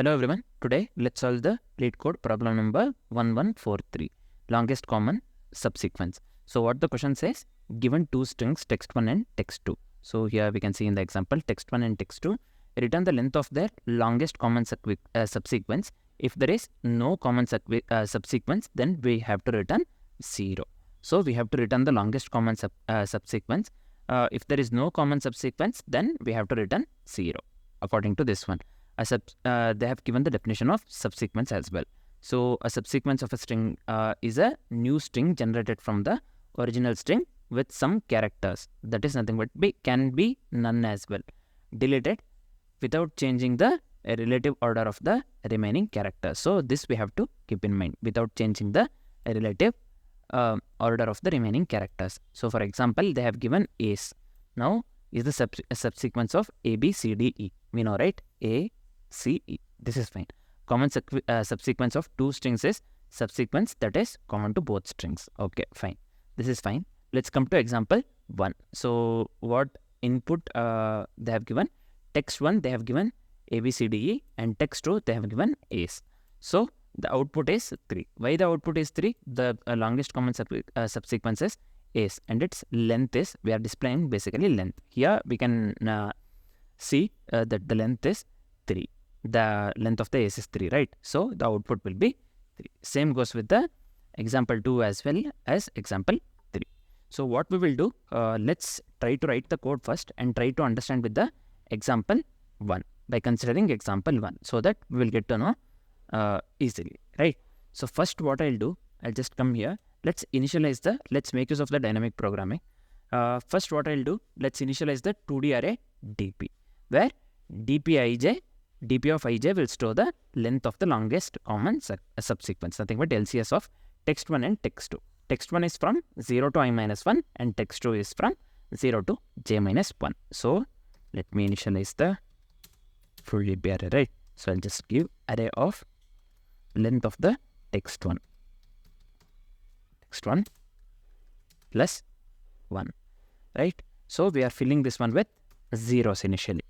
Hello everyone, today let's solve the Leetcode problem number 1143, longest common subsequence. So what the question says, given two strings text1 and text2. So here we can see in the example text1 and text2, return the length of their longest common subsequence. If there is no common subsequence, then we have to return 0. So we have to return the longest common subsequence. If there is no common subsequence, then we have to return 0 according to this one. They have given the definition of subsequence as well. So a subsequence of a string is a new string generated from the original string with some characters. That is nothing but can be none as well. Deleted without changing the relative order of the remaining characters. So this we have to keep in mind, without changing the relative order of the remaining characters. So for example, they have given A's. Now is the subsequence of A, B, C, D, E. We know, right? A, C, E. This is fine. Common subsequence of two strings is subsequence that is common to both strings. Okay, fine. This is fine. Let's come to example 1. So what input they have given? Text 1 they have given A, B, C, D, E, and text 2 they have given A's. So the output is 3. Why the output is 3? The longest common subsequence is A's, and its length is, we are displaying basically length. Here we can see that the length is 3. The length of the A's is 3, right? So the output will be 3. Same goes with the example 2 as well as example 3. So what we will do, let's try to write the code first and try to understand with the example 1 by considering example 1, so that we will get to know easily, right? So first what I'll do, I'll just come here. Let's make use of the dynamic programming. First what I'll do, let's initialize the 2D array dp, where dp of ij will store the length of the longest common subsequence, nothing but LCS of text1 and text2. Text1 is from 0 to i-1 and text2 is from 0 to j-1. So let me initialize the full dp array, right? So I'll just give array of length of the text1 plus 1, right? So we are filling this one with zeros initially.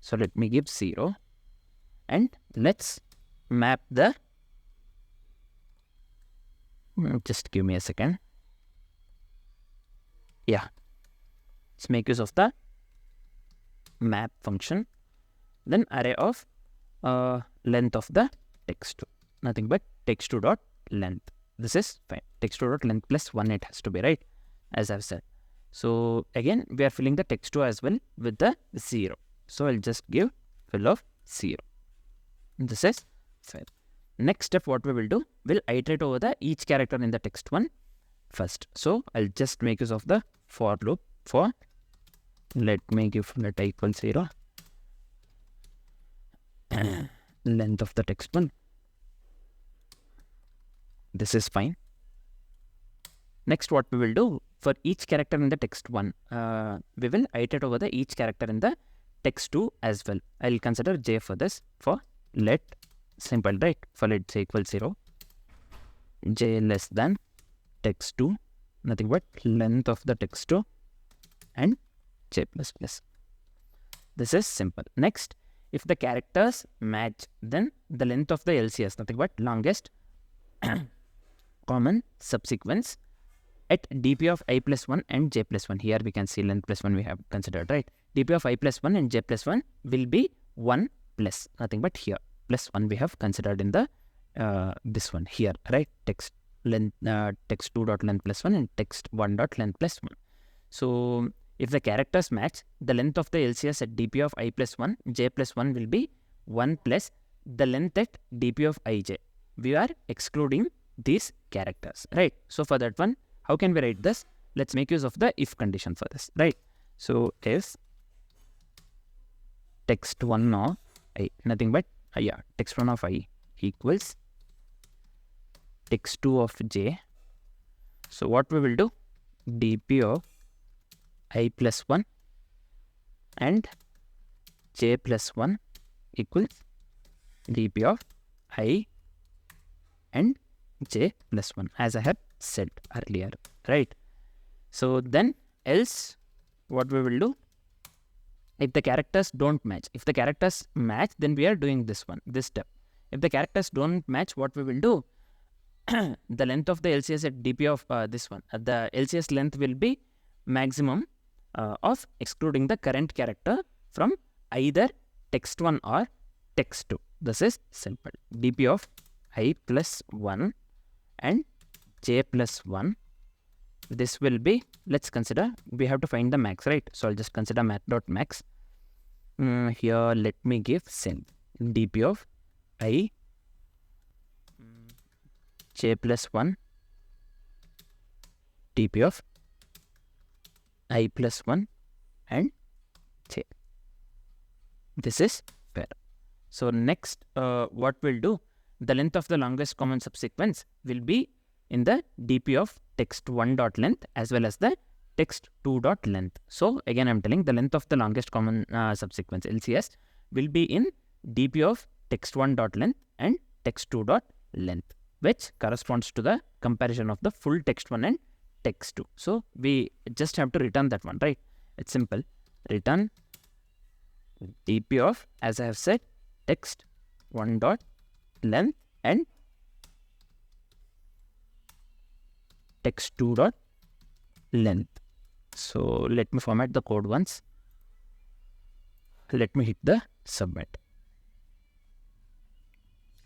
So let me give 0 and let's map the, just give me a second. Yeah, let's make use of the map function. Then array of length of the text2, nothing but text2 dot length. This is fine. Text2 dot length plus 1 it has to be, right? As I've said. So again we are filling the text2 as well with the 0. So I'll just give fill of 0. This is fine. Next step what we will do, we'll iterate over the each character in the text1 first. So I'll just make use of the for loop for, let me give let I equal 0 length of the text1. This is fine. Next what we will do, for each character in the text1, we will iterate over the each character in the text2 as well. I'll consider j for this. For let, simple, right? For let j equals 0, j less than text2, nothing but length of the text2 and j plus plus. This is simple. Next, if the characters match, then the length of the LCS, nothing but longest common subsequence at dp of I plus 1 and j plus 1. Here we can see length plus 1 we have considered, right? dp of I plus 1 and j plus 1 will be 1 plus, nothing but here plus 1 we have considered in the this one here, right? Text length text2 dot length plus 1 and text1 dot length plus 1. So if the characters match, the length of the LCS at dp of I plus 1 j plus 1 will be 1 plus the length at dp of ij. We are excluding these characters, right? So for that one, how can we write this? Let's make use of the if condition for this, right? So if text1 of I, nothing but text1 of I equals text2 of j. So what we will do, dp of I plus 1 and j plus 1 equals dp of I and j plus 1, as I have said earlier, right? So then else what we will do, If the characters don't match, if the characters match, then we are doing this step. If the characters don't match, what we will do, the length of the LCS at DP of the LCS length will be maximum of excluding the current character from either text1 or text2. This is simple. DP of I plus 1 and j plus 1. This will be, let's consider, we have to find the max, right? So I'll just consider math.max. Here, let me give sim DP of I j plus 1 DP of I plus 1 and j. This is fair. So next, what we'll do, the length of the longest common subsequence will be in the DP of text1 dot length as well as the text2 dot length. So again, I'm telling the length of the longest common subsequence LCS will be in DP of text1 dot length and text2 dot length, which corresponds to the comparison of the full text1 and text2. So we just have to return that one, right? It's simple. Return DP of, as I have said, text1 dot length and text2 dot length. So let me format the code once. Let me hit the submit.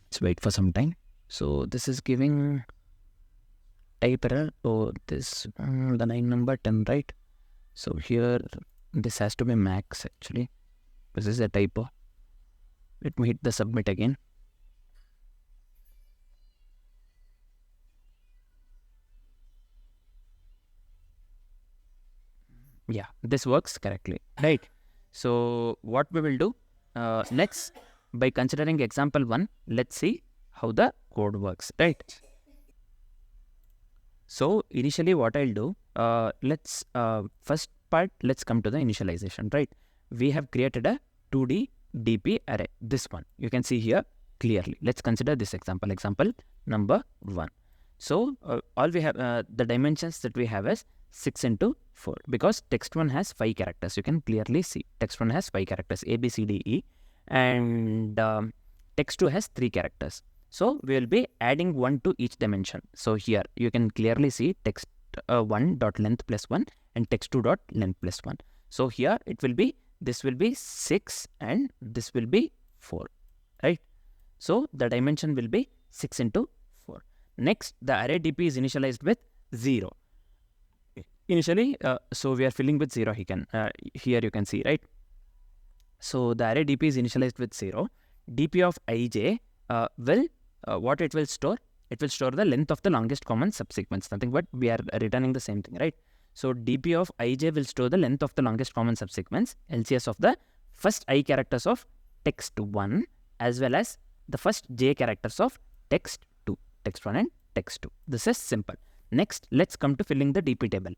Let's wait for some time. So this is giving type error. Oh, this the line number 10, right? So here this has to be max actually. This is a typo. Let me hit the submit again. Yeah, this works correctly, right? So what we will do, let's, by considering example 1, let's see how the code works, right? So initially what I'll do, let's first part, let's come to the initialization, right? We have created a 2D DP array, this one you can see here clearly. Let's consider this example, example number 1. So all we have, the dimensions that we have is 6 into 4, because text1 has 5 characters. You can clearly see text1 has 5 characters, A, B, C, D, E, and text2 has 3 characters. So we will be adding 1 to each dimension. So here you can clearly see text1 dot length plus 1 and text2 dot length plus 1. So here it will be, this will be 6 and this will be 4, right? So the dimension will be 6 into 4. Next, the array DP is initialized with 0. Initially, so we are filling with 0 here you can see, right? So the array DP is initialized with 0. DP of ij will, what it will store? It will store the length of the longest common subsequence, nothing but we are returning the same thing, right? So DP of ij will store the length of the longest common subsequence, LCS of the first I characters of text1 as well as the first j characters of text2, text1 and text2. This is simple. Next, let's come to filling the DP table.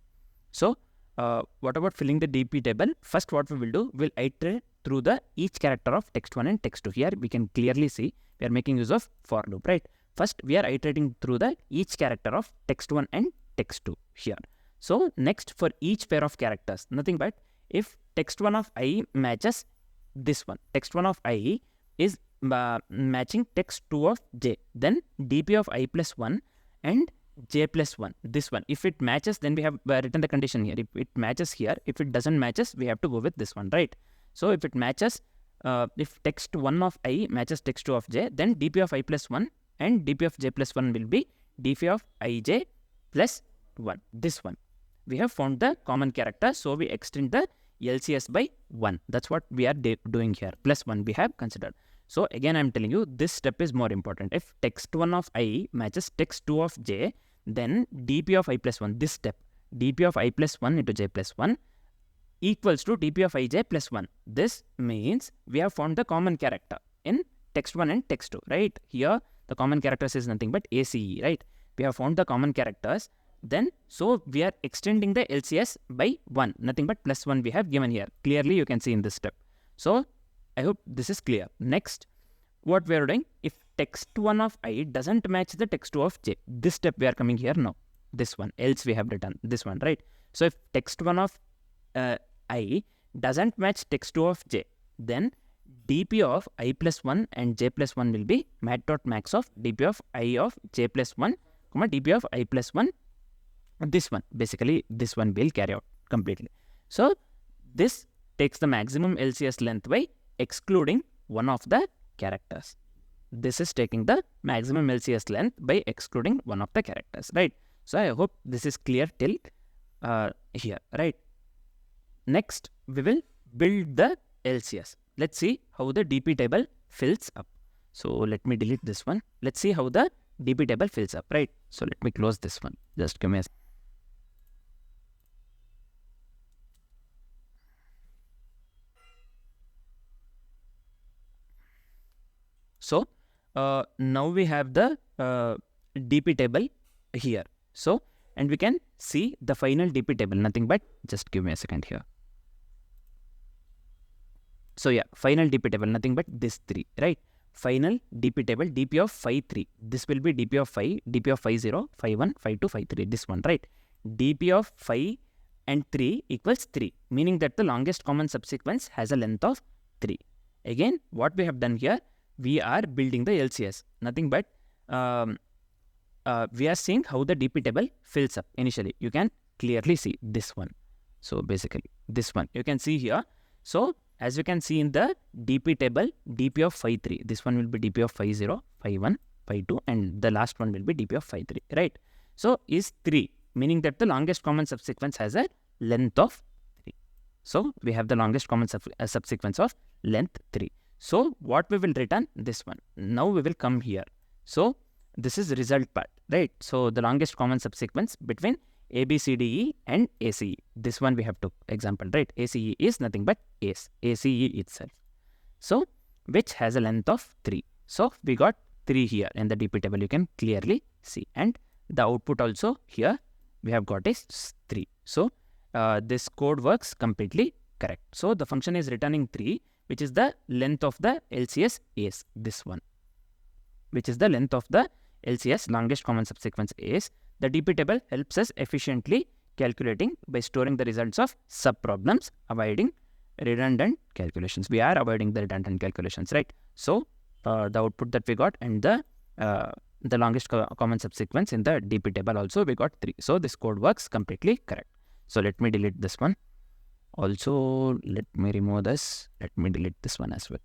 So what about filling the DP table? First, what we will do, we'll iterate through the each character of text1 and text2. Here we can clearly see we are making use of for loop, right? First, we are iterating through the each character of text1 and text2 here. So next, for each pair of characters, nothing but if text1 of I matches this one, text1 of I is matching text2 of j, then DP of I plus 1 and j plus 1, this one. If it matches, then we have written the condition here. If it matches here, if it doesn't matches, we have to go with this one, right? So if it matches, if text1 of I matches text2 of j, then DP of I plus 1 and DP of j plus 1 will be DP of ij plus 1, this one. We have found the common character, so we extend the LCS by 1. That's what we are doing here. Plus 1 we have considered. So again, I'm telling you, this step is more important. If text1 of I matches text2 of j, then DP of I plus 1, this step, DP of I plus 1 into j plus 1 equals to DP of ij plus 1. This means we have found the common character in text1 and text2, right? Here, the common characters is nothing but ACE, right? We have found the common characters. Then, so we are extending the LCS by 1, nothing but plus 1 we have given here. Clearly, you can see in this step. So, I hope this is clear. Next, what we are doing, if text1 of I doesn't match the text2 of j, this step we are coming here now. This one, else we have written this one, right? So, if text1 of I doesn't match text2 of j, then dp of I plus 1 and j plus 1 will be mat.max of dp of I of j plus 1, dp of I plus 1, this one. Basically, this one will carry out completely. So this takes the maximum LCS length by excluding one of the characters. This is taking the maximum LCS length by excluding one of the characters, right? So I hope this is clear till here, right? Next, we will build the LCS. Let's see how the DP table fills up. So let me delete this one. Let's see how the DP table fills up, right? So let me close this one. Just give me a... So now we have the DP table here. So, and we can see the final DP table, nothing but, just give me a second here. So yeah, final DP table, nothing but this 3, right? Final DP table, DP of phi 3. This will be DP of phi, DP of phi 0, phi 1, phi 2, phi 3, this one, right? DP of phi and 3 equals 3, meaning that the longest common subsequence has a length of 3. Again, what we have done here, we are building the LCS, nothing but we are seeing how the DP table fills up initially. You can clearly see this one. So basically, this one you can see here. So as you can see in the DP table, DP of phi 3, this one will be DP of phi 0, phi 1, phi 2, and the last one will be DP of phi 3, right? So is 3, meaning that the longest common subsequence has a length of 3. So we have the longest common subsequence of length 3. So what we will return? This one. Now we will come here. So this is result part, right? So the longest common subsequence between ABCDE and ACE. This one we have to example, right? ACE is nothing but ACE itself. So which has a length of 3. So we got 3 here in the DP table. You can clearly see, and the output also here we have got is 3. So this code works completely correct. So the function is returning 3, which is the length of the LCS is this one, which is the length of the LCS, longest common subsequence is. The DP table helps us efficiently calculating by storing the results of sub-problems, avoiding redundant calculations. We are avoiding the redundant calculations, right? So the output that we got and the longest common subsequence in the DP table also we got 3. So this code works completely correct. So let me delete this one. Also, let me remove this. Let me delete this one as well.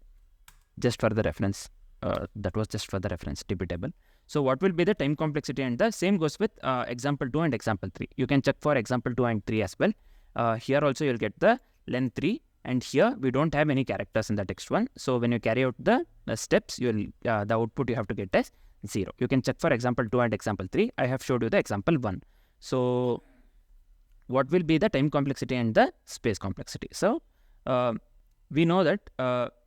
Just for the reference. That was just for the reference DP table. So what will be the time complexity? And the same goes with example 2 and example 3. You can check for example 2 and 3 as well. Here also you'll get the length 3, and here we don't have any characters in the text 1. So when you carry out the steps, you'll the output you have to get as 0. You can check for example 2 and example 3. I have showed you the example 1. So what will be the time complexity and the space complexity? So we know that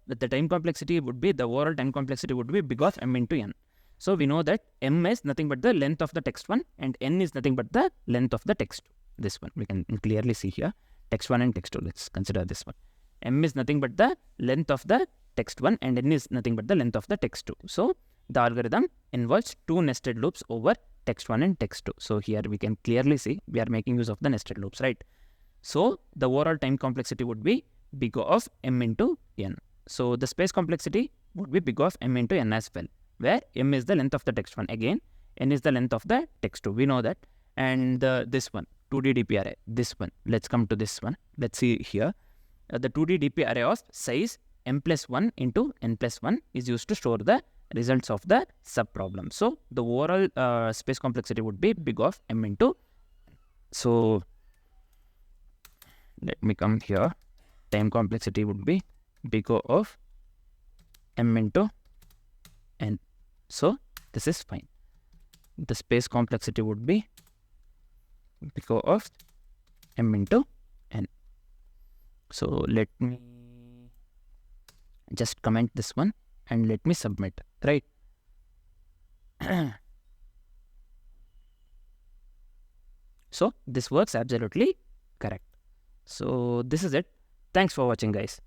the time complexity would be, the overall time complexity would be big of m into n. So we know that m is nothing but the length of the text 1 and n is nothing but the length of the text 2. This one we can clearly see here, text 1 and text 2. Let's consider this one. M is nothing but the length of the text 1 and n is nothing but the length of the text 2. So the algorithm involves 2 nested loops over text 1 and text 2. So here we can clearly see we are making use of the nested loops, right? So the overall time complexity would be big of m into n. So the space complexity would be big of m into n as well, where m is the length of the text 1, again n is the length of the text 2, we know that. And this one, 2D DP array, this one, let's come to this one. Let's see here, the 2D DP array of size m plus 1 into n plus 1 is used to store the results of the sub problem. So the overall space complexity would be big of m into n. So let me come here, time complexity would be big of m into n. So this is fine. The space complexity would be big of m into n. So let me just comment this one and let me submit, right? So this works absolutely correct. So this is it. Thanks for watching, guys.